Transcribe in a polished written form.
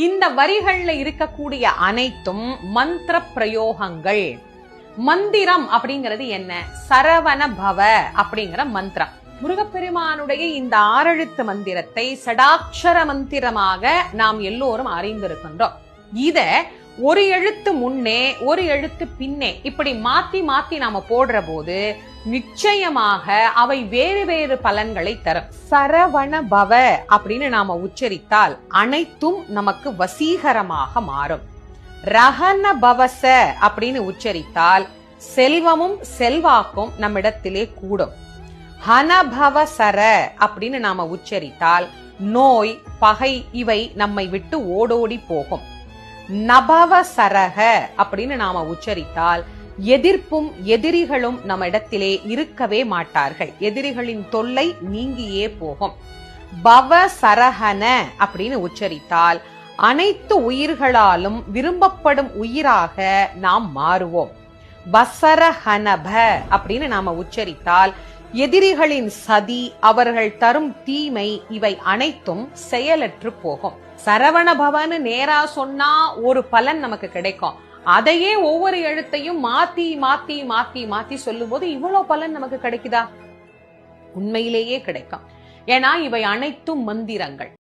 இந்த வரிகள்ல இருக்கக்கூடிய அனைத்தும் மந்திர பிரயோகங்கள். மந்திரம் அப்படிங்கிறது என்ன? சரவண பவ அப்படிங்கிற மந்திரம். முருகப்பெருமானுடைய இந்த 6 எழுத்து மந்திரத்தை சடாட்சர மந்திரமாக நாம் எல்லோரும் அறிந்திருக்கின்றோம். இத ஒரு எழுத்து முன்னே ஒரு எழுத்து பின்னே இப்படி மாத்தி மாத்தி நாம போடுற போது நிச்சயமாக அவை வேறு வேறு பலன்களை தரும். சரவண பவ அப்படின்னு நாம உச்சரித்தால் அனைத்தும் நமக்கு வசீகரமாக மாறும். ரஹன பவச அப்படின்னு உச்சரித்தால் செல்வமும் செல்வாக்கும் நம்மிடத்திலே கூடும். ஹனபவசர அப்படின்னு நாம உச்சரித்தால் நோய் பகை இவை நம்மை விட்டு ஓடோடி போகும். நபவசரக அப்படின்னு நாம உச்சரித்தால் எதிர்ப்பும் எதிரிகளும் நம்ம இடத்திலே இருக்கவே மாட்டார்கள். எதிரிகளின் தொல்லை நீங்கியே போகும். பவசரஹன அப்படின்னு உச்சரித்தால் அனைத்து உயிர்களாலும் விரும்பப்படும் உயிராக நாம் மாறுவோம். வசரஹனப அப்படின்னு நாம உச்சரித்தால் எதிரிகளின் சதி, அவர்கள் தரும் தீமை இவை அனைத்தும் செயலற்று போகும். சரவண பவன்னு நேரா சொன்னா ஒரு பலன் நமக்கு கிடைக்கும். அதையே ஒவ்வொரு எழுத்தையும் மாத்தி மாத்தி மாத்தி மாத்தி சொல்லும் போது இவ்வளவு பலன் நமக்கு கிடைக்குதா? உண்மையிலேயே கிடைக்கும். ஏன்னா இவை அனைத்தும் மந்திரங்கள்.